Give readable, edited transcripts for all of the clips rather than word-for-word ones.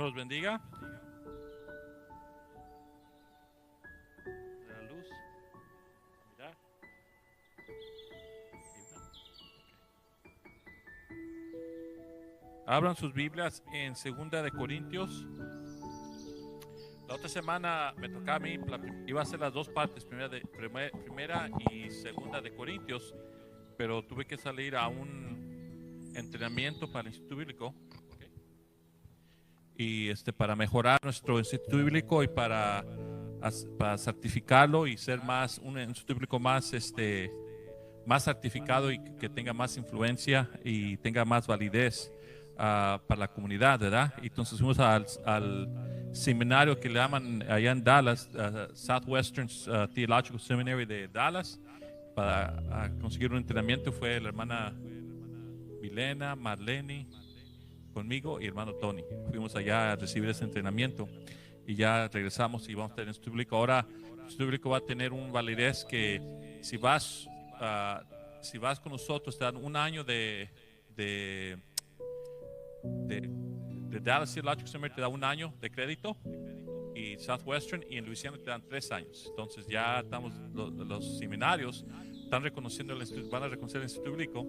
Los bendiga. La luz. Mirar. Abran sus Biblias en 2 de Corintios. La otra semana me tocaba a mí, iba a hacer las dos partes, primera y segunda de Corintios, pero tuve que salir a un entrenamiento para el Instituto Bíblico. Y para mejorar nuestro Instituto Bíblico y para certificarlo y ser más un Instituto Bíblico más más certificado y que tenga más influencia y tenga más validez para la comunidad, ¿verdad? Y entonces fuimos al seminario que le llaman allá en Dallas, Southwestern Theological Seminary de Dallas, para conseguir un entrenamiento. Fue la hermana Milena, Marlene, conmigo y hermano Tony. Fuimos allá a recibir ese entrenamiento y ya regresamos y vamos a tener el Instituto Bíblico. Ahora el Instituto Bíblico va a tener un validez que si vas con nosotros te dan un año de Dallas Theological Seminary, te da un año de crédito, y Southwestern y en Louisiana te dan 3 años. Entonces ya estamos, los seminarios están reconociendo van a reconocer el Instituto Bíblico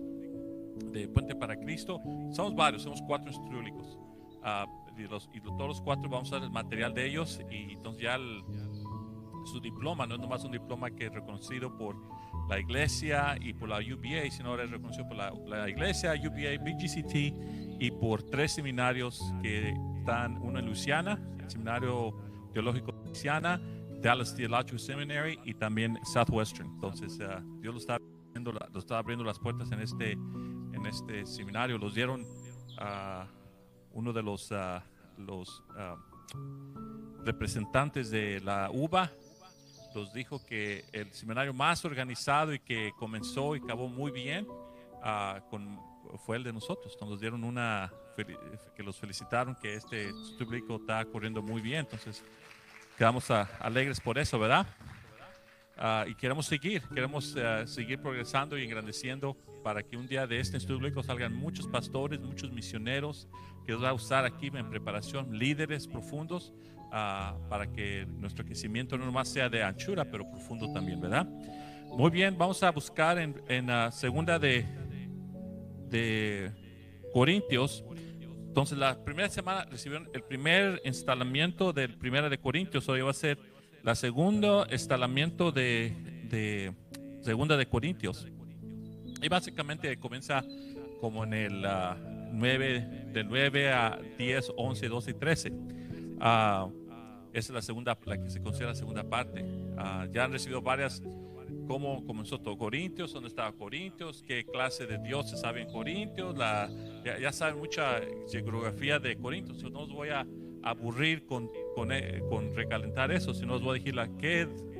de Puente para Cristo. Somos varios, somos 4 institutos bíblicos, y todos los 4 vamos a usar el material de ellos, y entonces ya su diploma no es nomás un diploma que es reconocido por la iglesia y por la UBA, sino ahora es reconocido por la iglesia, UBA, BGCT, y por 3 seminarios que están, uno en Louisiana, el Seminario Teológico de Louisiana, Dallas Theological Seminary y también Southwestern. Entonces Dios lo está abriendo las puertas en este seminario. Los dieron uno de los representantes de la UBA, nos dijo que el seminario más organizado y que comenzó y acabó muy bien fue el de nosotros. Entonces nos dieron que los felicitaron, que este Instituto Bíblico está corriendo muy bien. Entonces quedamos alegres por eso, ¿verdad? Y queremos seguir progresando y engrandeciendo para que un día de este Instituto Bíblico salgan muchos pastores, muchos misioneros que Dios va a usar aquí en preparación, líderes profundos, para que nuestro crecimiento no nomás sea de anchura, pero profundo también, ¿verdad? Muy bien, vamos a buscar en segunda de Corintios. Entonces la primera semana recibieron el primer instalamiento del primera de Corintios. Hoy va a ser la segundo instalamiento de segunda de Corintios. Y básicamente comienza como en el 9 a 10, 11, 12 y 13. Esa es la segunda, la que se considera la segunda parte. Ya han recibido varias, cómo comenzó todo Corintios, dónde estaba Corintios, qué clase de Dios se sabe en Corintios, ya saben mucha geografía de Corintios. No os voy a aburrir con recalentar eso, sino os voy a decir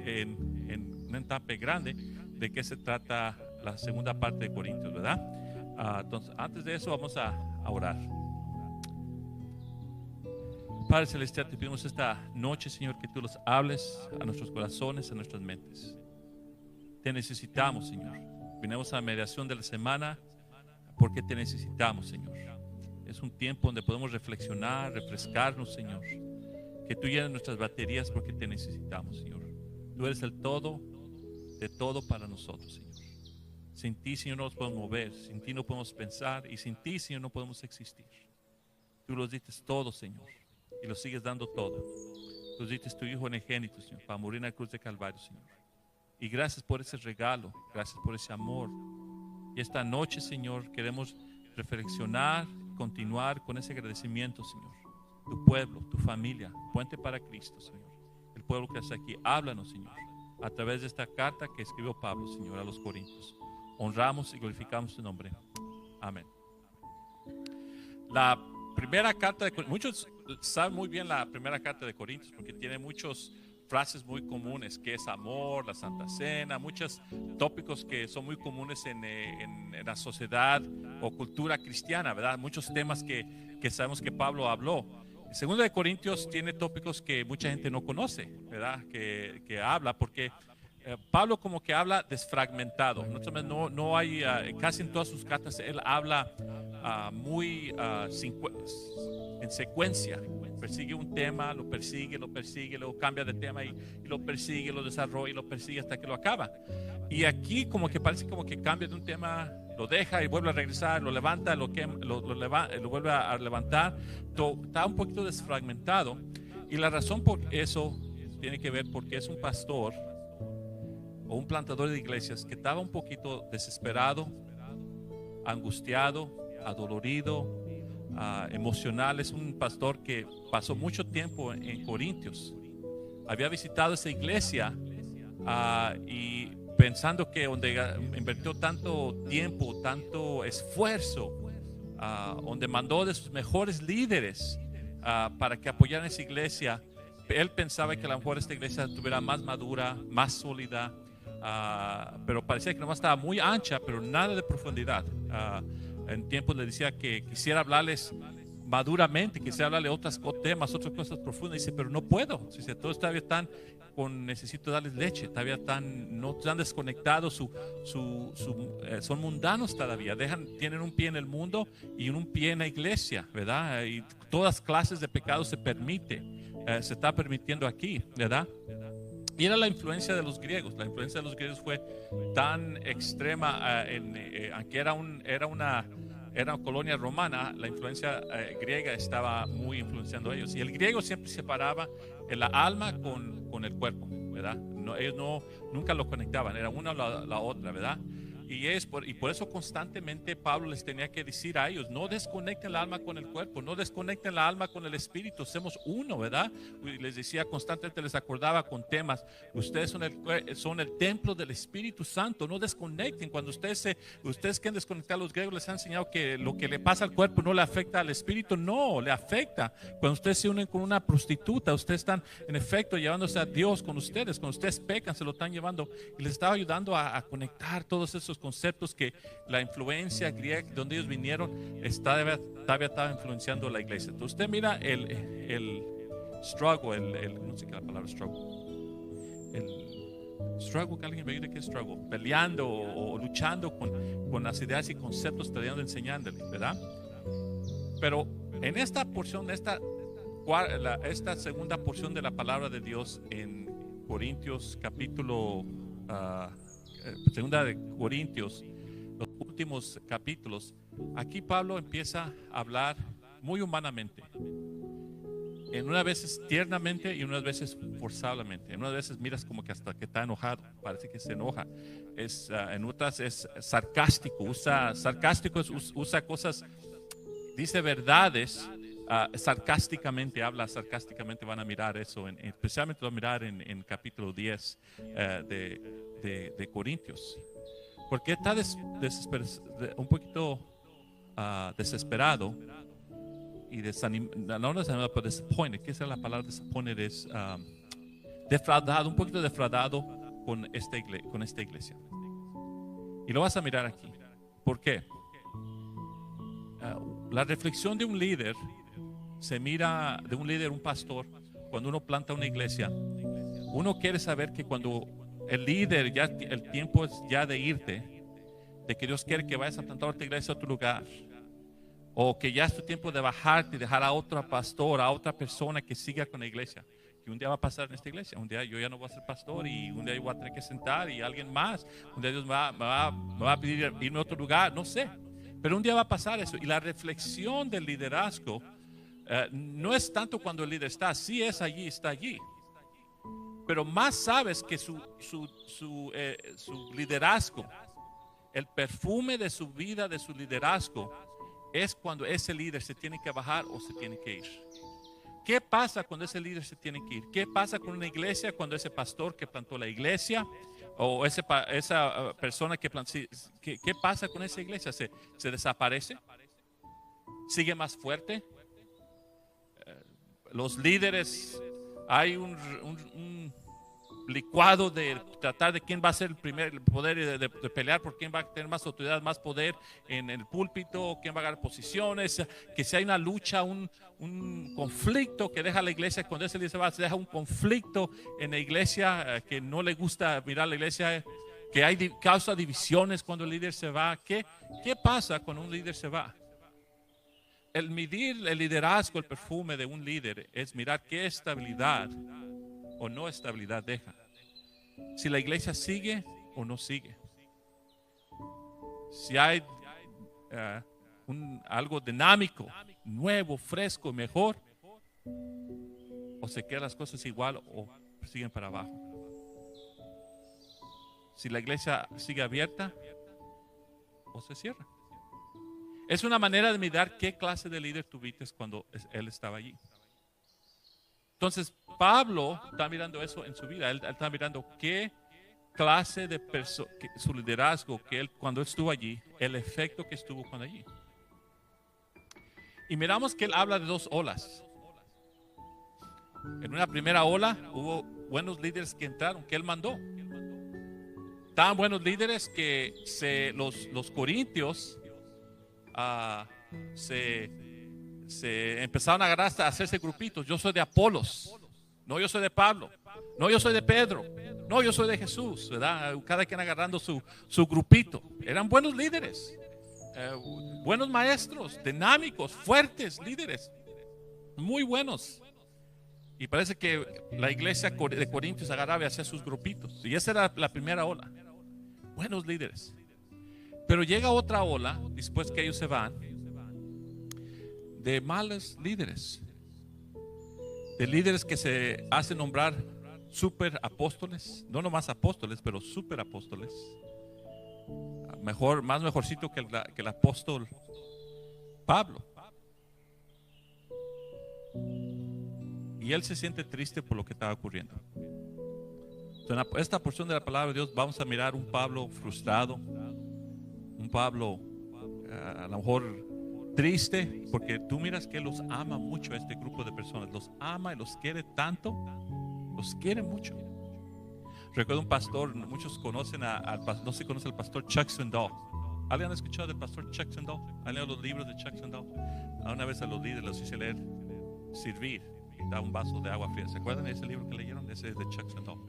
en un etape grande de qué se trata la segunda parte de Corintios, ¿verdad? Entonces, antes de eso vamos a orar. Padre Celestial, te pedimos esta noche, Señor, que tú los hables a nuestros corazones, a nuestras mentes. Te necesitamos, Señor. Venimos a la mediación de la semana porque te necesitamos, Señor. Es un tiempo donde podemos reflexionar, refrescarnos, Señor. Que tú llenes nuestras baterías porque te necesitamos, Señor. Tú eres el todo de todo para nosotros, Señor. Sin ti, Señor, no nos podemos mover. Sin ti no podemos pensar. Y sin ti, Señor, no podemos existir. Tú los diste todo, Señor. Y lo sigues dando todo. Tú diste tu Hijo unigénito, Señor, para morir en la cruz de Calvario, Señor. Y gracias por ese regalo, gracias por ese amor. Y esta noche, Señor, queremos reflexionar, continuar con ese agradecimiento, Señor. Tu pueblo, tu familia, Puente para Cristo, Señor. El pueblo que está aquí, háblanos, Señor, a través de esta carta que escribió Pablo, Señor, a los Corintios. Honramos y glorificamos tu nombre. Amén. La primera carta de Corintios, muchos saben muy bien la primera carta de Corintios porque tiene muchas frases muy comunes, que es amor, la Santa Cena, muchos tópicos que son muy comunes en la sociedad o cultura cristiana, ¿verdad? Muchos temas que sabemos que Pablo habló. El segundo de Corintios tiene tópicos que mucha gente no conoce, ¿verdad? Que habla, porque Pablo como que habla desfragmentado. No hay, casi en todas sus cartas él habla muy en secuencia, persigue un tema, lo persigue, luego cambia de tema y lo persigue, lo desarrolla y lo persigue hasta que lo acaba. Y aquí como que parece como que cambia de un tema, lo deja y vuelve a regresar, lo levanta, lo vuelve a levantar. Está un poquito desfragmentado. Y la razón por eso tiene que ver porque es un pastor o un plantador de iglesias que estaba un poquito desesperado, angustiado, adolorido, emocional. Es un pastor que pasó mucho tiempo en Corintios. Había visitado esa iglesia y pensando que donde invirtió tanto tiempo, tanto esfuerzo, donde mandó de sus mejores líderes para que apoyaran esa iglesia, él pensaba que a lo mejor esta iglesia estuviera más madura, más sólida, pero parecía que nomás estaba muy ancha, pero nada de profundidad. En tiempos le decía que quisiera hablarles maduramente, quisiera hablarle otros temas, otras cosas profundas. Dice, pero no puedo. Dice, todos todavía están necesito darles leche, todavía no están desconectados, son mundanos todavía, tienen un pie en el mundo y un pie en la iglesia, ¿verdad? Y todas clases de pecados se está permitiendo aquí, ¿verdad? Y era la influencia de los griegos. La influencia de los griegos fue tan extrema, aunque era una colonia romana, la influencia griega estaba muy influenciando a ellos. Y el griego siempre separaba la alma con el cuerpo, ¿verdad? Ellos nunca lo conectaban, era una o la otra, ¿verdad? Y por eso constantemente Pablo les tenía que decir a ellos, no desconecten el alma con el cuerpo, no desconecten la alma con el espíritu, somos uno, ¿verdad? Y les decía constantemente, les acordaba con temas, ustedes son el templo del Espíritu Santo, no desconecten. Cuando ustedes quieren desconectar, los griegos les han enseñado que lo que le pasa al cuerpo no le afecta al espíritu, no, le afecta. Cuando ustedes se unen con una prostituta, ustedes están en efecto llevándose a Dios con ustedes, cuando ustedes pecan se lo están llevando, y les estaba ayudando a conectar todos esos conceptos que la influencia griega donde ellos vinieron todavía estaba influenciando la iglesia. Entonces usted mira el struggle, no sé qué es la palabra struggle, el struggle, que alguien me diga qué es struggle, peleando o luchando con las ideas y conceptos tratando de enseñándole, ¿verdad? Pero en esta porción, esta segunda porción de la palabra de Dios en Corintios capítulo segunda de Corintios, los últimos capítulos, aquí Pablo empieza a hablar muy humanamente, en unas veces tiernamente y unas veces forzadamente. En unas veces miras como que hasta que está enojado, parece que se enoja. En otras es sarcástico, usa cosas, dice verdades sarcásticamente, habla sarcásticamente. Van a mirar eso, especialmente lo van a mirar en capítulo 10 de Corintios, porque está un poquito desesperado y no desanimado, pero disappointed. ¿Qué es la palabra disappointed? Es defraudado, un poquito defraudado con esta iglesia. Y lo vas a mirar aquí. ¿Por qué? La reflexión de un líder se mira, de un líder, un pastor, cuando uno planta una iglesia. Uno quiere saber que cuando el líder, ya el tiempo es ya de irte, de que Dios quiere que vayas a plantar otra iglesia a otro lugar, o que ya es tu tiempo de bajarte y dejar a otro pastor, a otra persona que siga con la iglesia. Que un día va a pasar en esta iglesia, un día yo ya no voy a ser pastor y un día yo voy a tener que sentar y alguien más, un día Dios me va a pedir irme a otro lugar, no sé, pero un día va a pasar eso. Y la reflexión del liderazgo no es tanto cuando el líder está, sí es allí, está allí, pero más sabes que su liderazgo, el perfume de su vida, de su liderazgo, es cuando ese líder se tiene que bajar o se tiene que ir. ¿Qué pasa cuando ese líder se tiene que ir? ¿Qué pasa con una iglesia cuando ese pastor que plantó la iglesia o esa persona que plantó, ¿qué pasa con esa iglesia? ¿Se desaparece? ¿Sigue más fuerte? Los líderes, hay un licuado de tratar de quién va a ser el poder de pelear por quién va a tener más autoridad, más poder en el púlpito, quién va a ganar posiciones, que si hay una lucha, un conflicto que deja la iglesia, cuando ese líder se va, se deja un conflicto en la iglesia, que no le gusta mirar la iglesia, que causa divisiones cuando el líder se va. ¿Qué pasa cuando un líder se va? el medir el liderazgo, el perfume de un líder es mirar qué estabilidad o no estabilidad deja. Si la iglesia sigue o no sigue. Si hay algo dinámico, nuevo, fresco, mejor, o se quedan las cosas igual o siguen para abajo. Si la iglesia sigue abierta o se cierra. Es una manera de mirar qué clase de líder tuviste cuando él estaba allí. Entonces, Pablo está mirando eso en su vida. Él está mirando qué clase de su liderazgo, que él cuando estuvo allí, el efecto que estuvo cuando allí. Y miramos que él habla de dos olas. En una primera ola hubo buenos líderes que entraron, que él mandó. Tan buenos líderes que los corintios se empezaron a agarrar hasta a hacerse grupitos. Yo soy de Apolos, no, yo soy de Pablo, no, yo soy de Pedro, no, yo soy de Jesús, ¿verdad? Cada quien agarrando su grupito. Eran buenos líderes, buenos maestros, dinámicos, fuertes líderes, muy buenos. Y parece que la iglesia de Corintios agarraba y hacía sus grupitos. Y esa era la primera ola. Buenos líderes. Pero llega otra ola, después que ellos se van, de malos líderes. De líderes que se hacen nombrar super apóstoles. No nomás apóstoles, pero super apóstoles. Más mejorcito que el apóstol Pablo. Y él se siente triste por lo que estaba ocurriendo. En esta porción de la palabra de Dios vamos a mirar un Pablo frustrado, un Pablo a lo mejor triste, porque tú miras que él los ama mucho a este grupo de personas, los ama y los quiere tanto, los quiere mucho. Recuerdo un pastor, muchos conocen no se conoce al pastor Chuck Swindoll. ¿Alguien ha escuchado del pastor Chuck Swindoll? ¿Han leído los libros de Chuck Swindoll? Una vez a los líderes los hice leer Servir, y da un vaso de agua fría. ¿Se acuerdan de ese libro que leyeron? Ese es de Chuck Swindoll.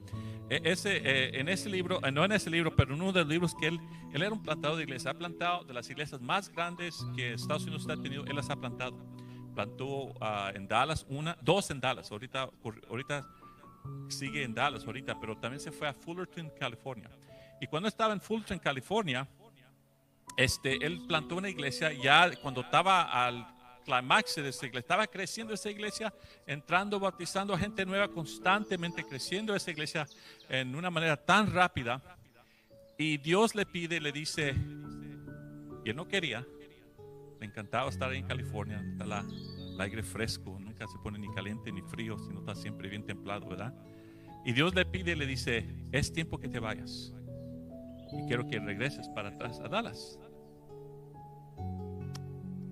En ese libro, no en ese libro, pero en uno de los libros que él era un plantador de iglesia. Ha plantado de las iglesias más grandes que Estados Unidos ha tenido, él las ha plantado. Plantó en Dallas, dos en Dallas. Ahorita sigue en Dallas ahorita, pero también se fue a Fullerton, California. Y cuando estaba en Fullerton, California, él plantó una iglesia ya cuando estaba al clímax de esa iglesia, estaba creciendo esa iglesia, entrando, bautizando a gente nueva, constantemente creciendo esa iglesia en una manera tan rápida. Y Dios le pide, le dice, y él no quería, le encantaba estar ahí en California, está el aire fresco, nunca se pone ni caliente ni frío, sino está siempre bien templado, ¿verdad? Y Dios le pide, le dice, es tiempo que te vayas y quiero que regreses para atrás a Dallas.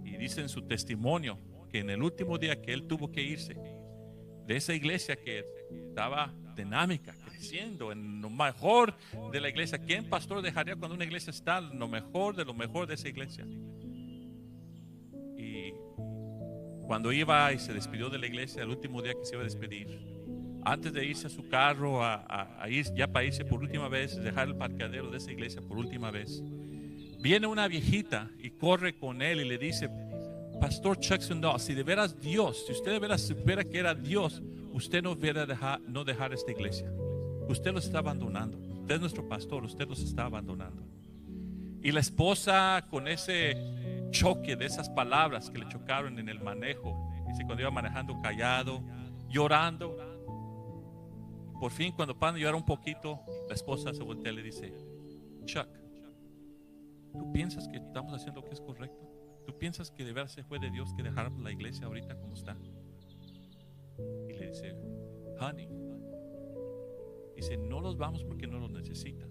Y dice en su testimonio que en el último día que él tuvo que irse de esa iglesia que estaba dinámica, creciendo en lo mejor de la iglesia. ¿Quién pastor dejaría cuando una iglesia está en lo mejor de esa iglesia? Y cuando iba y se despidió de la iglesia, el último día que se iba a despedir, antes de irse a su carro a ir ya para irse por última vez, dejar el parqueadero de esa iglesia por última vez, viene una viejita y corre con él y le dice, Pastor Chuck Swindoll, si de veras Dios, si usted de veras supiera que era Dios, usted no hubiera no dejar esta iglesia. Usted los está abandonando. Usted es nuestro pastor, usted los está abandonando. Y la esposa, con ese choque de esas palabras que le chocaron en el manejo, dice, cuando iba manejando callado, llorando, por fin cuando para llorar un poquito, la esposa se voltea y le dice, Chuck, ¿tú piensas que estamos haciendo lo que es correcto? ¿Tú piensas que de verdad se fue de Dios que dejáramos la iglesia ahorita como está? Y le dice, honey, dice, no los vamos porque no los necesitan.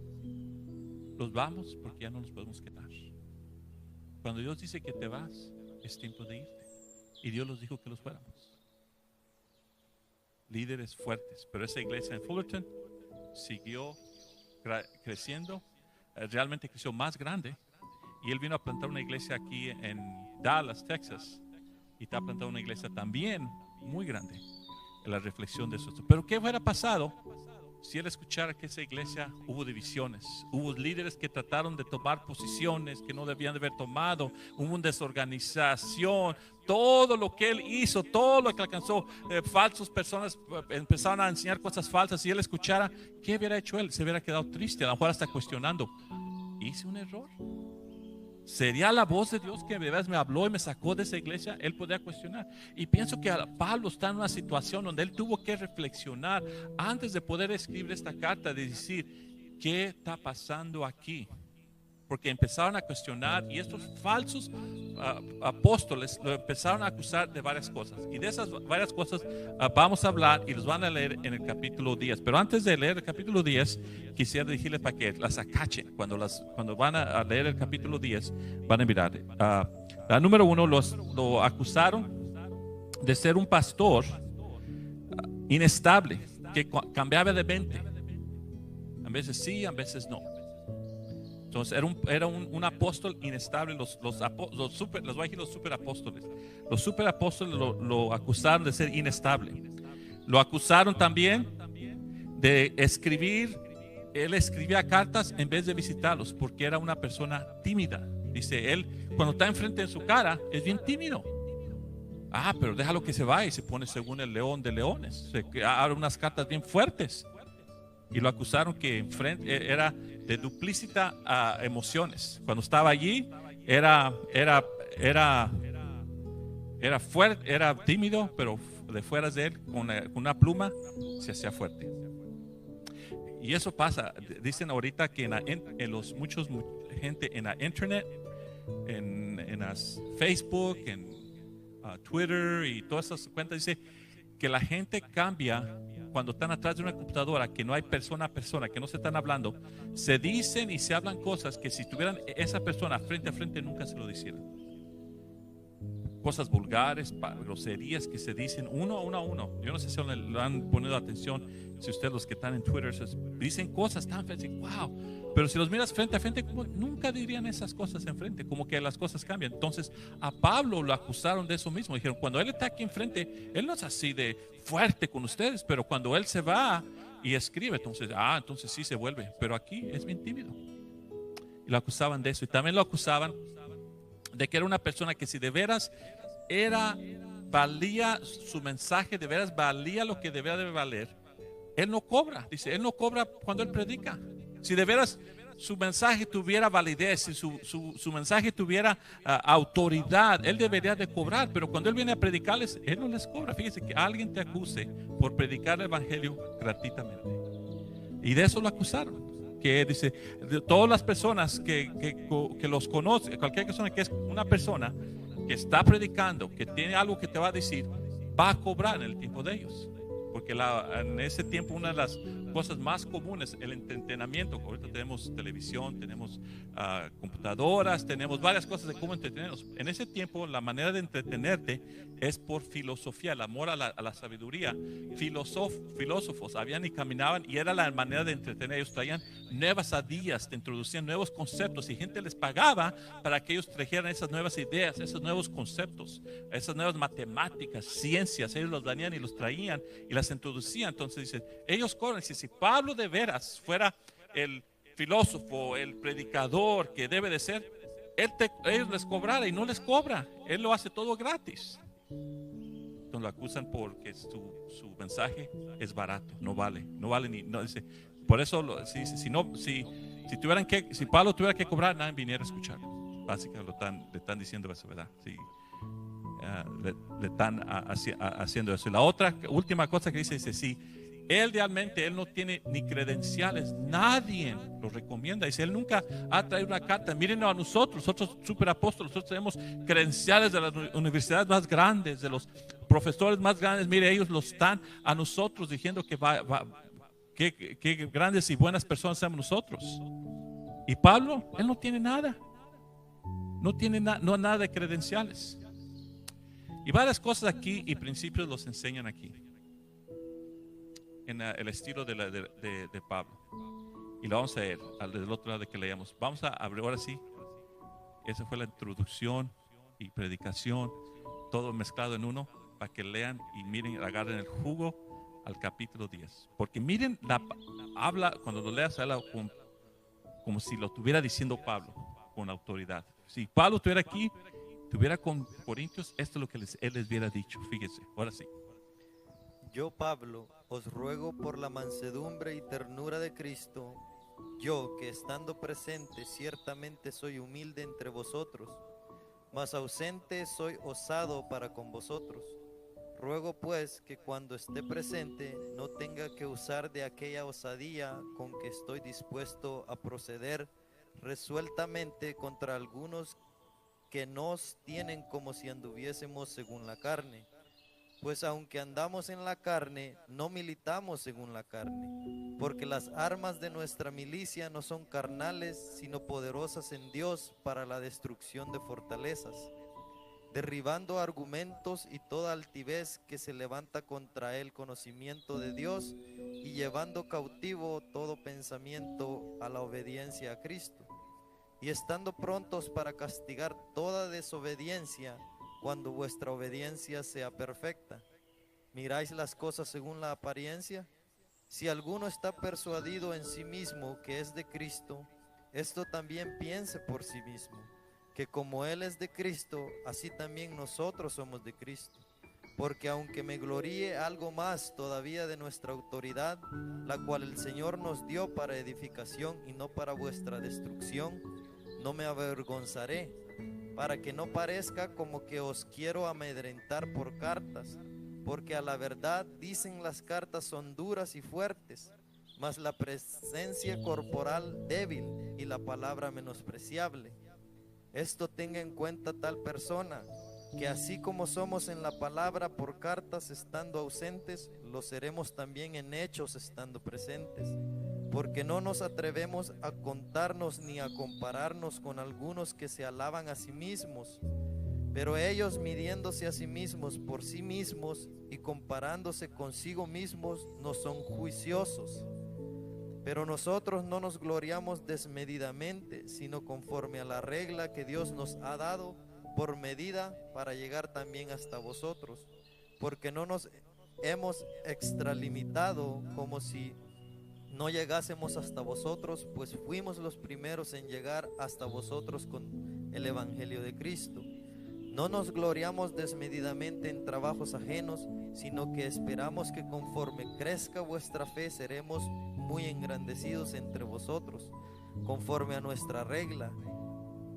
Los vamos porque ya no nos podemos quedar. Cuando Dios dice que te vas, es tiempo de irte. Y Dios los dijo que los fuéramos. Líderes fuertes. Pero esa iglesia en Fullerton siguió creciendo. Realmente creció más grande. Y él vino a plantar una iglesia aquí en Dallas, Texas. Y está plantando una iglesia también muy grande. En la reflexión de eso. Pero ¿qué hubiera pasado si él escuchara que esa iglesia hubo divisiones, hubo líderes que trataron de tomar posiciones que no debían de haber tomado, hubo una desorganización, todo lo que él hizo, todo lo que alcanzó, falsas personas empezaron a enseñar cosas falsas, y él escuchara, ¿qué hubiera hecho él? Se hubiera quedado triste, a lo mejor hasta cuestionando, ¿hice un error? ¿Sería la voz de Dios que de verdad me habló y me sacó de esa iglesia? Él podría cuestionar. Y pienso que Pablo está en una situación donde él tuvo que reflexionar antes de poder escribir esta carta, de decir, ¿qué está pasando aquí? Porque empezaron a cuestionar, y estos falsos apóstoles lo empezaron a acusar de varias cosas. Y de esas varias cosas vamos a hablar, y los van a leer en el capítulo 10. Pero antes de leer el capítulo 10, quisiera decirles para que las acachen. Cuando van a leer el capítulo 10, van a mirar. La número 1, lo acusaron de ser un pastor inestable, que cambiaba de mente. A veces sí, a veces no. Entonces era un apóstol inestable. Los superapóstoles. Los superapóstoles lo acusaron de ser inestable. Lo acusaron también de escribir. Él escribía cartas en vez de visitarlos, porque era una persona tímida. Dice él, cuando está enfrente de su cara, es bien tímido. Pero déjalo que se vaya, y se pone según el león de leones. Abre unas cartas bien fuertes. Y lo acusaron que era de duplícita emociones. Cuando estaba allí, era fuerte, era tímido, pero de fuera de él, con una pluma, se hacía fuerte. Y eso pasa. Dicen ahorita que en los muchos gente en la internet, en las Facebook, en Twitter y todas esas cuentas, dice que la gente cambia cuando están atrás de una computadora, que no hay persona a persona, que no se están hablando. Se dicen y se hablan cosas que si tuvieran esa persona frente a frente nunca se lo dijeran. Cosas vulgares, groserías que se dicen uno a uno. Yo no sé si le han ponido atención, si ustedes los que están en Twitter dicen cosas tan feas, wow. Pero si los miras frente a frente, como nunca dirían esas cosas enfrente, como que las cosas cambian. Entonces a Pablo lo acusaron de eso mismo. Dijeron, cuando él está aquí enfrente, él no es así de fuerte con ustedes, pero cuando él se va y escribe, entonces sí se vuelve. Pero aquí es bien tímido. Y lo acusaban de eso. Y también lo acusaban de que era una persona que si de veras valía su mensaje, de veras valía lo que debería de valer, él no cobra. Dice, él no cobra cuando él predica. Si de veras su mensaje tuviera validez, si su mensaje tuviera autoridad, él debería de cobrar. Pero cuando él viene a predicarles, él no les cobra. Fíjese, que alguien te acuse por predicar el evangelio gratuitamente. Y de eso lo acusaron. Que dice, de todas las personas que los conoce, cualquier persona que es una persona que está predicando, que tiene algo que te va a decir, va a cobrar en el tiempo de ellos. Porque en ese tiempo una de las cosas más comunes, el entretenimiento. Ahorita tenemos televisión, tenemos computadoras, tenemos varias cosas de cómo entretenernos. En ese tiempo la manera de entretenerte es por filosofía, el amor a la sabiduría. Filósofos habían y caminaban, y era la manera de entretener. Ellos traían nuevas ideas, te introducían nuevos conceptos, y gente les pagaba para que ellos trajeran esas nuevas ideas, esos nuevos conceptos, esas nuevas matemáticas, ciencias. Ellos los dañaban y los traían y las introducían. Entonces dice, ellos cobran. Si Pablo de veras fuera el filósofo, el predicador que debe de ser, ellos les cobrara, y no les cobra. Él lo hace todo gratis. Entonces lo acusan porque su mensaje es barato, no vale ni, no dice. Por eso si Pablo tuviera que cobrar, nadie viniera a escucharlo. Básicamente le están diciendo eso, ¿verdad? Sí. Le están haciendo eso. Y la última cosa que dice, sí, él realmente no tiene ni credenciales, nadie lo recomienda. Dice, él nunca ha traído una carta, mírenos a nosotros superapóstoles, nosotros tenemos credenciales de las universidades más grandes, de los profesores más grandes. Mire, ellos lo están a nosotros diciendo que grandes y buenas personas somos nosotros. Y Pablo, él no tiene nada, nada de credenciales. Y varias cosas aquí y principios los enseñan aquí, en el estilo de Pablo. Y lo vamos a leer del otro lado de que leíamos. Vamos a abrir ahora sí. Esa fue la introducción y predicación, todo mezclado en uno, para que lean y miren, agarren el jugo al capítulo 10. Porque miren, habla, cuando lo leas, habla como si lo estuviera diciendo Pablo con autoridad. Si Pablo estuviera aquí, estuviera con Corintios, esto es lo que él les hubiera dicho. Fíjense, ahora sí. Yo, Pablo, os ruego por la mansedumbre y ternura de Cristo, yo que estando presente ciertamente soy humilde entre vosotros, mas ausente soy osado para con vosotros. Ruego pues que cuando esté presente no tenga que usar de aquella osadía con que estoy dispuesto a proceder resueltamente contra algunos que nos tienen como si anduviésemos según la carne. Pues aunque andamos en la carne, no militamos según la carne, porque las armas de nuestra milicia no son carnales, sino poderosas en Dios para la destrucción de fortalezas, derribando argumentos y toda altivez que se levanta contra el conocimiento de Dios y llevando cautivo todo pensamiento a la obediencia a Cristo, y estando prontos para castigar toda desobediencia cuando vuestra obediencia sea perfecta. ¿Miráis las cosas según la apariencia? Si alguno está persuadido en sí mismo que es de Cristo, esto también piense por sí mismo, que como Él es de Cristo, así también nosotros somos de Cristo. Porque aunque me gloríe algo más todavía de nuestra autoridad, la cual el Señor nos dio para edificación y no para vuestra destrucción, no me avergonzaré, para que no parezca como que os quiero amedrentar por cartas, porque a la verdad dicen las cartas son duras y fuertes, mas la presencia corporal débil y la palabra menospreciable. Esto tenga en cuenta tal persona, que así como somos en la palabra por cartas estando ausentes, lo seremos también en hechos estando presentes. Porque no nos atrevemos a contarnos ni a compararnos con algunos que se alaban a sí mismos, pero ellos midiéndose a sí mismos por sí mismos y comparándose consigo mismos no son juiciosos. Pero nosotros no nos gloriamos desmedidamente, sino conforme a la regla que Dios nos ha dado por medida para llegar también hasta vosotros, porque no nos hemos extralimitado como si no llegásemos hasta vosotros, pues fuimos los primeros en llegar hasta vosotros con el Evangelio de Cristo. No nos gloriamos desmedidamente en trabajos ajenos, sino que esperamos que conforme crezca vuestra fe seremos muy engrandecidos entre vosotros, conforme a nuestra regla,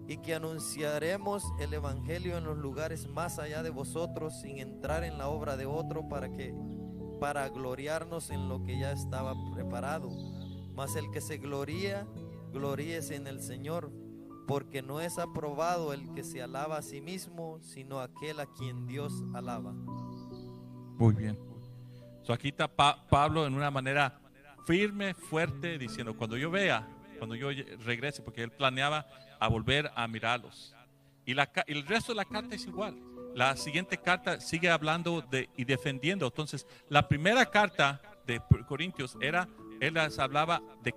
y que anunciaremos el Evangelio en los lugares más allá de vosotros, sin entrar en la obra de otro para gloriarnos en lo que ya estaba preparado. Mas el que se gloría, gloríese en el Señor, porque no es aprobado el que se alaba a sí mismo, sino aquel a quien Dios alaba. Muy bien. Aquí está Pablo en una manera firme, fuerte, diciendo, cuando yo regrese, porque él planeaba a volver a mirarlos. Y el resto de la carta es igual. La siguiente carta sigue hablando y defendiendo. Entonces, la primera carta de Corintios él les hablaba de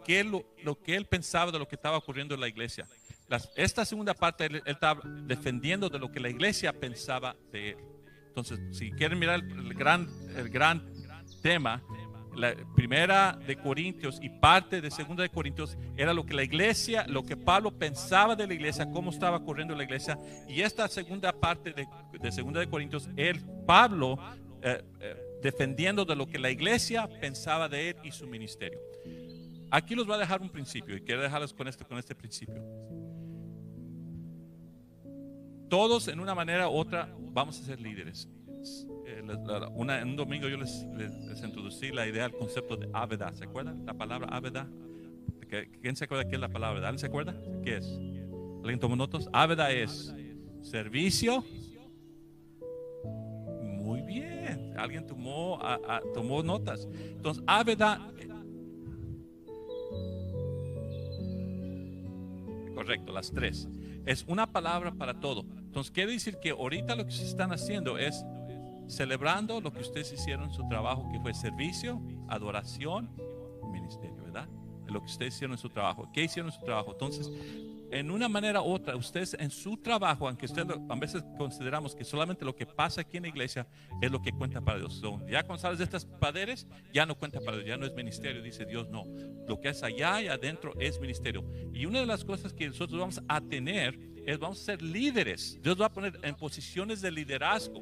lo que él pensaba de lo que estaba ocurriendo en la iglesia. Esta segunda parte, él estaba defendiendo de lo que la iglesia pensaba de él. Entonces, si quieren mirar el gran tema, la primera de Corintios y parte de segunda de Corintios era lo que la iglesia, lo que Pablo pensaba de la iglesia, cómo estaba corriendo la iglesia. Y esta segunda parte de segunda de Corintios, Pablo defendiendo de lo que la iglesia pensaba de él y su ministerio. Aquí los voy a dejar un principio y quiero dejarlos con este principio. Todos en una manera u otra vamos a ser líderes. Un domingo yo les introducí la idea, el concepto de Aveda. ¿Se acuerdan? La palabra Aveda. ¿Quién se acuerda qué es la palabra Aveda? ¿Alguien se acuerda? ¿Qué es? ¿Alguien tomó notas? Aveda es servicio. Muy bien. Alguien tomó notas. Entonces, Aveda. Correcto, las tres. Es una palabra para todo. Entonces, quiere decir que ahorita lo que se están haciendo es celebrando lo que ustedes hicieron en su trabajo, que fue servicio, adoración, ministerio, ¿verdad? Lo que ustedes hicieron en su trabajo. ¿Qué hicieron en su trabajo? Entonces, en una manera u otra, ustedes en su trabajo, aunque ustedes a veces consideramos que solamente lo que pasa aquí en la iglesia es lo que cuenta para Dios. Ya cuando sales de estas paredes, ya no cuenta para Dios, ya no es ministerio, dice Dios, no. Lo que es allá y adentro es ministerio. Y una de las cosas que nosotros vamos a tener es, vamos a ser líderes. Dios va a poner en posiciones de liderazgo.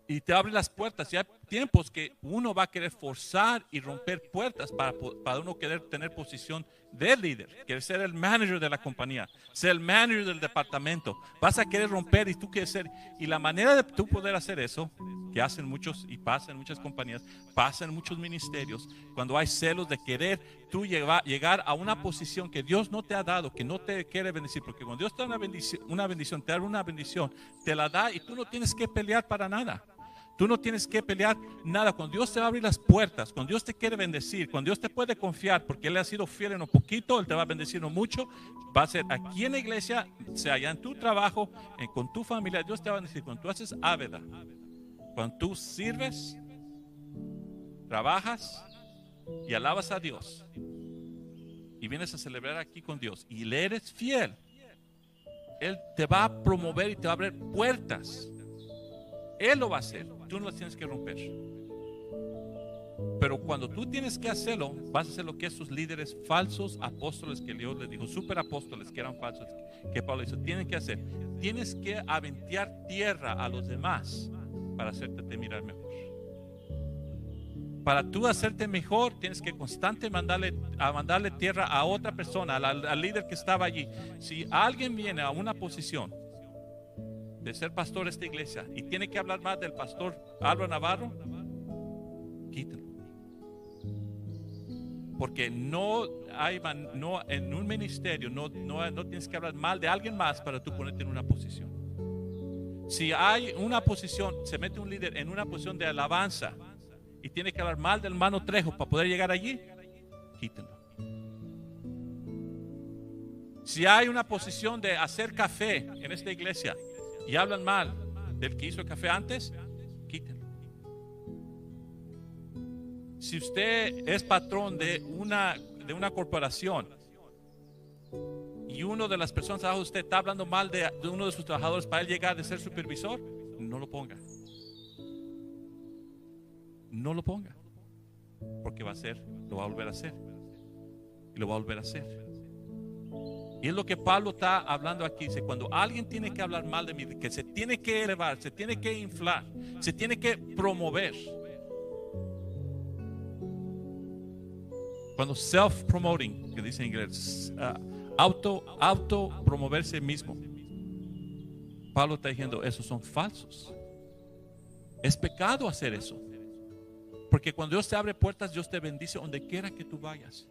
Y te abre las puertas. Y hay tiempos que uno va a querer forzar y romper puertas para uno querer tener posición de líder. Querer ser el manager de la compañía, ser el manager del departamento. Vas a querer romper y tú quieres ser. Y la manera de tú poder hacer eso, que hacen muchos y pasa en muchas compañías, pasa en muchos ministerios, cuando hay celos de querer tú llegar a una posición que Dios no te ha dado, que no te quiere bendecir. Porque cuando Dios te da una bendición, te da una bendición, te la da y tú no tienes que pelear para nada. Tú no tienes que pelear nada. Cuando Dios te va a abrir las puertas, cuando Dios te quiere bendecir, cuando Dios te puede confiar, porque Él ha sido fiel en lo poquito, Él te va a bendecir en mucho. Va a ser aquí en la iglesia, sea allá en tu trabajo, con tu familia. Dios te va a bendecir. Cuando tú haces áveda, cuando tú sirves, trabajas y alabas a Dios y vienes a celebrar aquí con Dios y le eres fiel, Él te va a promover y te va a abrir puertas. Él lo va a hacer, tú no las tienes que romper. Pero cuando tú tienes que hacerlo, vas a hacer lo que esos líderes falsos apóstoles que Dios les dijo, superapóstoles que eran falsos, que Pablo hizo, tienen que hacer. Tienes que aventar tierra a los demás para hacerte mirar mejor. Para tú hacerte mejor, tienes que constantemente mandarle tierra a otra persona, al líder que estaba allí. Si alguien viene a una posición de ser pastor de esta iglesia y tiene que hablar más del pastor Álvaro Navarro, quítalo. Porque no en un ministerio no tienes que hablar mal de alguien más para tú ponerte en una posición. Si hay una posición, se mete un líder en una posición de alabanza y tiene que hablar mal del hermano Trejo para poder llegar allí, quítalo. Si hay una posición de hacer café en esta iglesia y hablan mal del que hizo el café antes, quítenlo. Si usted es patrón de una corporación y uno de las personas abajo de usted está hablando mal de uno de sus trabajadores para él llegar a ser supervisor, no lo ponga. No lo ponga. Porque lo va a volver a hacer. Y lo va a volver a hacer. Y es lo que Pablo está hablando aquí. Dice, cuando alguien tiene que hablar mal de mí, que se tiene que elevar, se tiene que inflar, se tiene que promover. Cuando self-promoting, que dice en inglés, auto promoverse mismo. Pablo está diciendo, esos son falsos. Es pecado hacer eso. Porque cuando Dios te abre puertas, Dios te bendice donde quiera que tú vayas.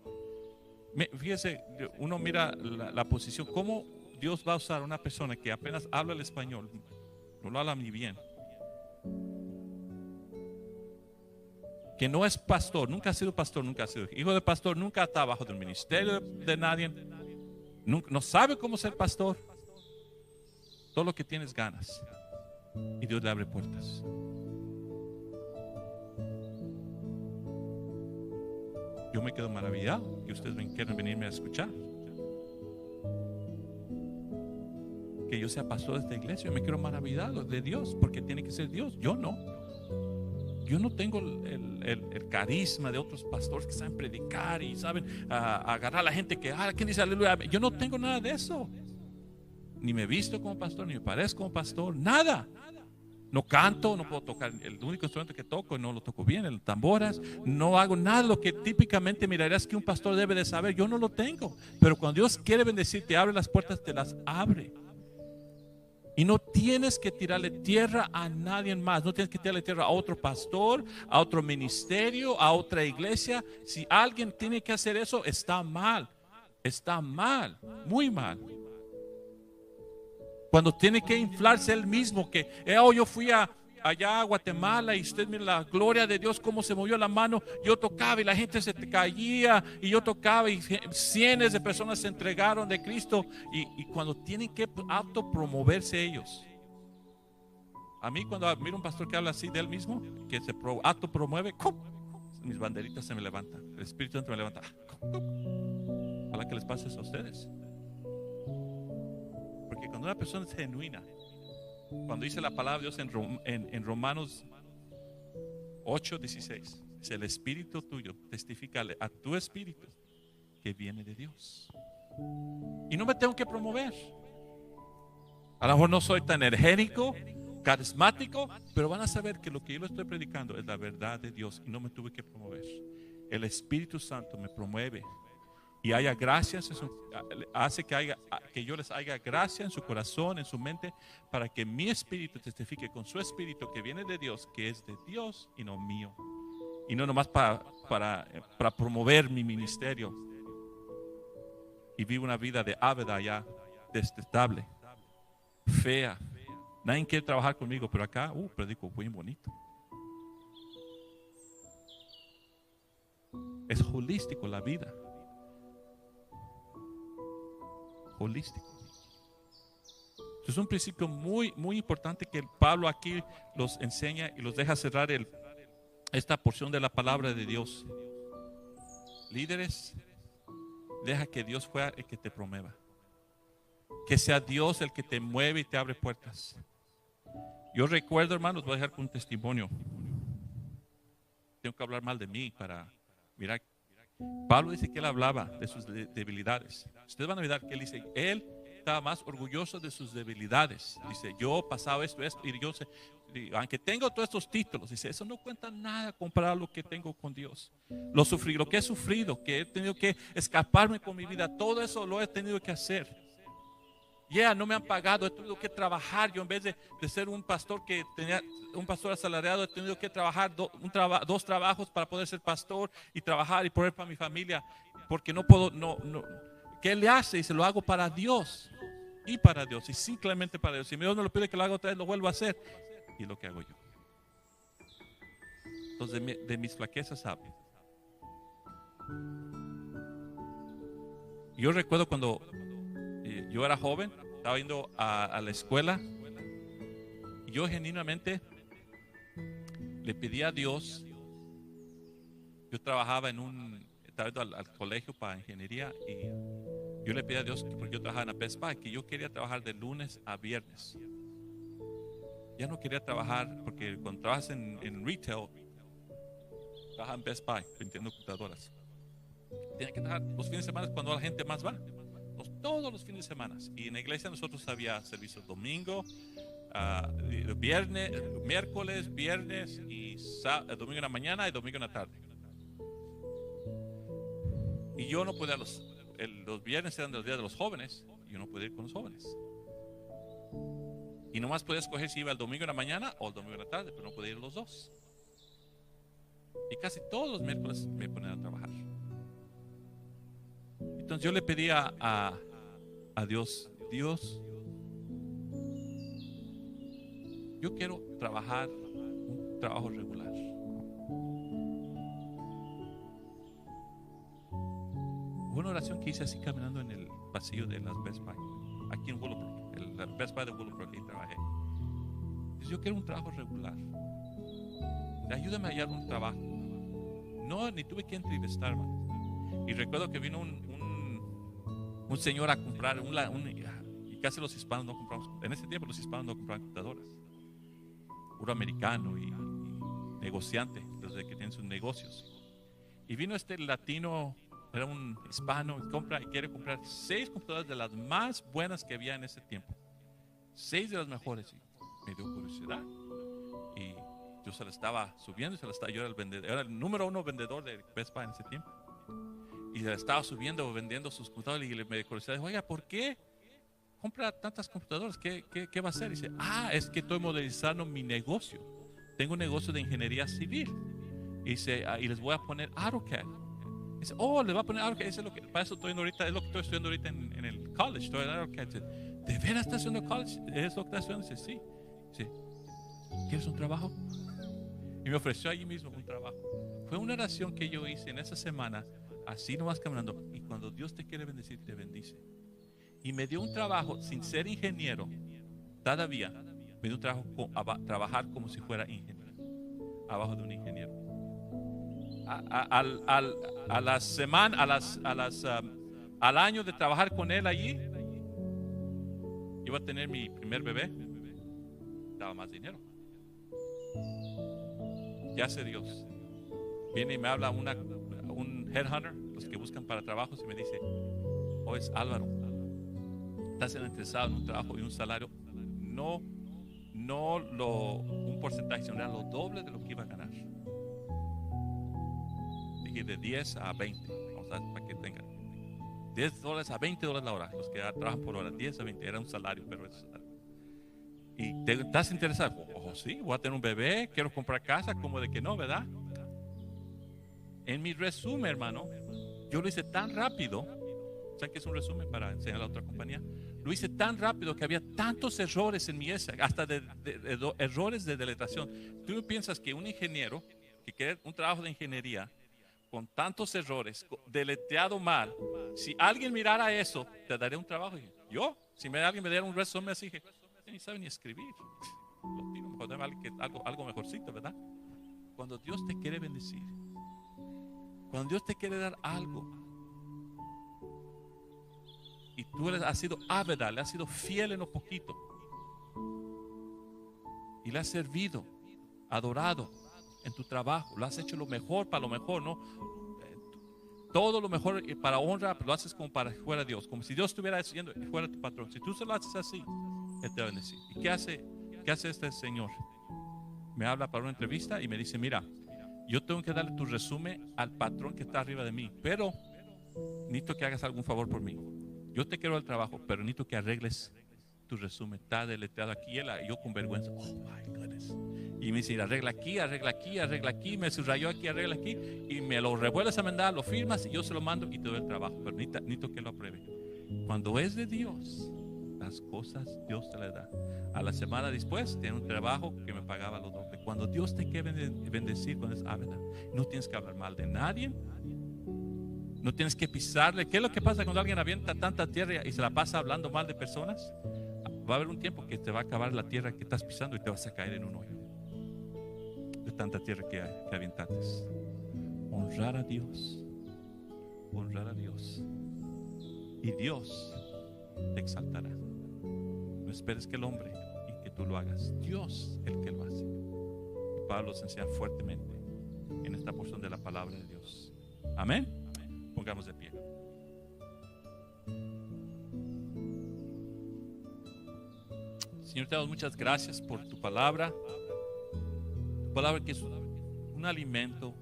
Fíjese, uno mira la posición, cómo Dios va a usar a una persona que apenas habla el español, no lo habla ni bien, que no es pastor, nunca ha sido pastor, nunca ha sido hijo de pastor, nunca está abajo del ministerio de nadie, no sabe cómo ser pastor. Todo lo que tienes ganas y Dios le abre puertas. Yo me quedo maravillado que ustedes quieran venirme a escuchar. Que yo sea pastor de esta iglesia, yo me quedo maravillado de Dios, porque tiene que ser Dios. Yo no tengo el carisma de otros pastores que saben predicar y saben agarrar a la gente que, ¿quién dice aleluya? Yo no tengo nada de eso. Ni me visto como pastor, ni me parezco como pastor, nada. No canto, no puedo tocar, el único instrumento que toco no lo toco bien, el tamboras, no hago nada de lo que típicamente mirarías que un pastor debe de saber. Yo no lo tengo, pero cuando Dios quiere bendecir, te abre las puertas, te las abre. Y no tienes que tirarle tierra a nadie más, no tienes que tirarle tierra a otro pastor, a otro ministerio, a otra iglesia. Si alguien tiene que hacer eso, está mal, muy mal. Cuando tiene que inflarse él mismo, que yo fui allá a Guatemala y usted mira la gloria de Dios, cómo se movió la mano, yo tocaba y la gente se caía y yo tocaba y cientos de personas se entregaron de Cristo, y cuando tienen que autopromoverse ellos. A mí cuando miro un pastor que habla así de él mismo, que se autopromueve, mis banderitas se me levantan, el Espíritu Santo me levanta. Ojalá que les pase eso a ustedes. Porque cuando una persona es genuina, cuando dice la palabra de Dios en Romanos 8:16, dice: el espíritu tuyo testifica a tu espíritu que viene de Dios. Y no me tengo que promover. A lo mejor no soy tan energético, carismático, pero van a saber que lo que yo les estoy predicando es la verdad de Dios y no me tuve que promover. El Espíritu Santo me promueve y haya gracias, hace que yo les haga gracia en su corazón, en su mente, para que mi espíritu testifique con su espíritu que viene de Dios, que es de Dios y no mío. Y no nomás para promover mi ministerio y vivo una vida de ávida ya, detestable, fea. Nadie quiere trabajar conmigo, pero acá predico muy bonito. Es holístico la vida. Holístico. Es un principio muy, muy importante que Pablo aquí los enseña y los deja cerrar esta porción de la palabra de Dios. Líderes, deja que Dios sea el que te promueva. Que sea Dios el que te mueve y te abre puertas. Yo recuerdo, hermanos, voy a dejar con un testimonio. Tengo que hablar mal de mí para mirar. Pablo dice que él hablaba de sus debilidades. Ustedes van a mirar que él dice, él estaba más orgulloso de sus debilidades. Dice, yo he pasado esto, y yo sé, aunque tengo todos estos títulos, dice, eso no cuenta nada comparado a lo que tengo con Dios. Lo que he sufrido, que he tenido que escaparme con mi vida, todo eso lo he tenido que hacer. No me han pagado, he tenido que trabajar. Yo en vez de ser un pastor que tenía un pastor asalariado, he tenido que trabajar dos trabajos para poder ser pastor y trabajar y poner para mi familia, porque no puedo, ¿qué le hace? Y se lo hago para Dios y para Dios y simplemente para Dios. Si Dios me lo pide que lo haga otra vez, lo vuelvo a hacer y es lo que hago yo. Entonces de mis flaquezas hablo. Yo recuerdo cuando yo era joven, estaba yendo a la escuela y yo genuinamente le pedí a Dios. Yo trabajaba estaba yendo al colegio para ingeniería y yo le pedí a Dios, porque yo trabajaba en la Best Buy, que yo quería trabajar de lunes a viernes. Ya no quería trabajar, porque cuando trabajas en retail, trabajas en Best Buy vendiendo computadoras. Tenía que trabajar los fines de semana cuando la gente más va. Todos los fines de semana. Y en la iglesia nosotros había servicios domingo, viernes, miércoles, viernes y domingo en la mañana y domingo en la tarde. Y yo no podía, los viernes eran los días de los jóvenes, y yo no podía ir con los jóvenes. Y nomás podía escoger si iba el domingo en la mañana o el domingo en la tarde, pero no podía ir los dos. Y casi todos los miércoles me ponían a trabajar. Entonces yo le pedí a Dios, yo quiero trabajar un trabajo regular. Fue una oración que hice así caminando en el pasillo de las Best Buy, aquí en Willowbrook, el Best Buy de Willowbrook, ahí trabajé. Entonces yo quiero un trabajo regular. Ayúdame a hallar un trabajo. No, ni tuve que entrevistarme. Y recuerdo que vino un señor a comprar y casi los hispanos no compramos. En ese tiempo los hispanos no compraban computadoras. Puro americano y negociante, los que tienen sus negocios. Y vino este latino, era un hispano, y quiere comprar 6 computadoras de las más buenas que había en ese tiempo. 6 de las mejores. Y me dio curiosidad. Y yo se la estaba subiendo, yo era el número 1 vendedor de Best Buy en ese tiempo. Y le estaba subiendo, vendiendo sus computadoras, y me dio curiosidad. Oiga, ¿por qué compra tantas computadoras? ¿Qué va a hacer? Y dice, es que estoy modernizando mi negocio. Tengo un negocio de ingeniería civil. Y dice, y les voy a poner AutoCAD. Y dice, les va a poner AutoCAD. Eso es para eso estoy ahorita, es lo que estoy estudiando ahorita en el college. Estoy en AutoCAD. Dice, ¿de veras estás haciendo college? ¿Es lo que estás estudiando? Dice, sí. Dice, ¿quieres un trabajo? Y me ofreció allí mismo un trabajo. Fue una oración que yo hice en esa semana, así nomás caminando. Y cuando Dios te quiere bendecir, te bendice. Y me dio un trabajo sin ser ingeniero. Todavía me dio un trabajo trabajar como si fuera ingeniero, abajo de un ingeniero. A las al año de trabajar con él allí, iba a tener mi primer bebé. Daba más dinero. ¿Qué hace Dios? Viene y me habla un headhunter, los que buscan para trabajos, y me dice: oh, es Álvaro, estás interesado en un trabajo y un salario, no un porcentaje, sino lo doble de lo que iba a ganar. Dije de 10 a 20, vamos a ver, para que tengan $10 a $20 la hora, los que trabajan por hora, 10 a 20, era un salario, pero es salario. ¿Y estás interesado? Oh, sí, voy a tener un bebé, quiero comprar casa, como de que no, ¿verdad? En mi resumen, hermano, yo lo hice tan rápido. ¿Saben qué es un resumen para enseñar a otra compañía? Lo hice tan rápido que había tantos errores en mi ESA, hasta errores de deletración. ¿Tú piensas que un ingeniero que quiere un trabajo de ingeniería con tantos errores, deletreado mal, si alguien mirara eso, te daría un trabajo? Yo, si alguien me diera un resumen así, dije, ni sabe ni escribir. Lo tiro mejor, algo mejorcito, ¿verdad? Cuando Dios te quiere bendecir, cuando Dios te quiere dar algo, y tú has sido ávida, le has sido fiel en lo poquito, y le has servido, adorado en tu trabajo, lo has hecho lo mejor para lo mejor, ¿no? Todo lo mejor para honra, lo haces como para que fuera Dios, como si Dios estuviera haciendo y fuera tu patrón. Si tú se lo haces así, Él te va a bendecir. ¿Y qué hace este señor? Me habla para una entrevista y me dice: mira, yo tengo que darle tu resumen al patrón que está arriba de mí, pero necesito que hagas algún favor por mí. Yo te quiero el trabajo, pero necesito que arregles tu resumen. Está deletreado aquí. Y yo con vergüenza, oh my goodness. Y me dice: arregla aquí, me subrayó aquí, arregla aquí, y me lo revuelves a mandar, lo firmas y yo se lo mando y te doy el trabajo, pero necesito que lo apruebe. Cuando es de Dios, las cosas Dios te las da. A la semana después tiene un trabajo que me pagaba lo doble. Cuando Dios te quiere bendecir, cuando es ávida, no tienes que hablar mal de nadie, no tienes que pisarle. ¿Qué es lo que pasa cuando alguien avienta tanta tierra y se la pasa hablando mal de personas? Va a haber un tiempo que te va a acabar la tierra que estás pisando y te vas a caer en un hoyo de tanta tierra que avientaste. Honrar a Dios, y Dios te exaltará. No esperes que el hombre y que tú lo hagas, Dios el que lo hace. Y Pablo se enseña fuertemente en esta porción de la palabra de Dios. Amén. Pongamos de pie. Señor, te damos muchas gracias por tu palabra que es un alimento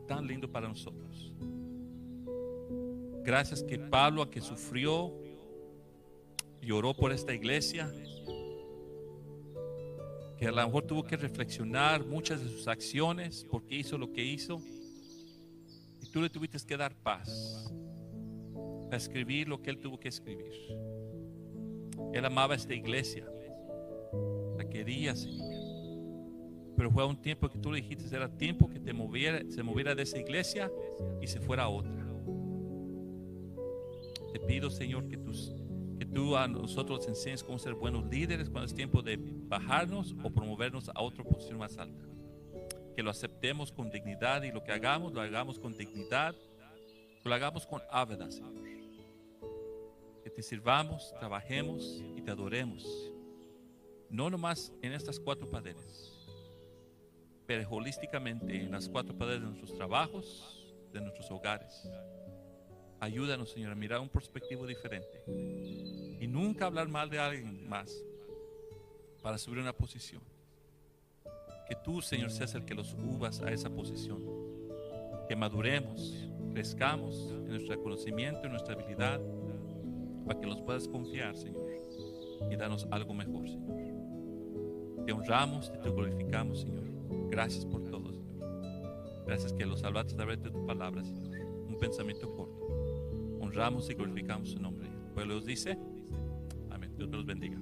tan lindo para nosotros. Gracias que Pablo, que sufrió y oró por esta iglesia, que a lo mejor tuvo que reflexionar muchas de sus acciones, por qué hizo lo que hizo, y tú le tuviste que dar paz para escribir lo que él tuvo que escribir. Él amaba esta iglesia, la quería, Señor, pero fue a un tiempo que tú le dijiste era tiempo que se moviera de esa iglesia y se fuera a otra. Te pido, Señor, que tú a nosotros nos enseñes cómo ser buenos líderes cuando es tiempo de bajarnos o promovernos a otra posición más alta. Que lo aceptemos con dignidad y lo que hagamos, lo hagamos con dignidad, que lo hagamos con ávida, Señor. Que te sirvamos, trabajemos y te adoremos. No nomás en estas 4 paredes, pero holísticamente en las 4 paredes de nuestros trabajos, de nuestros hogares. Ayúdanos, Señor, a mirar un perspectivo diferente y nunca hablar mal de alguien más para subir una posición. Que tú, Señor, seas el que los subas a esa posición. Que maduremos, crezcamos en nuestro conocimiento, en nuestra habilidad, para que los puedas confiar, Señor, y darnos algo mejor, Señor. Te honramos y te glorificamos, Señor. Gracias por todo, Señor. Gracias que los salvaste a través de tu palabra, Señor. Un pensamiento corto. Honramos y glorificamos su nombre. El pueblo os dice, amén. Dios te los bendiga.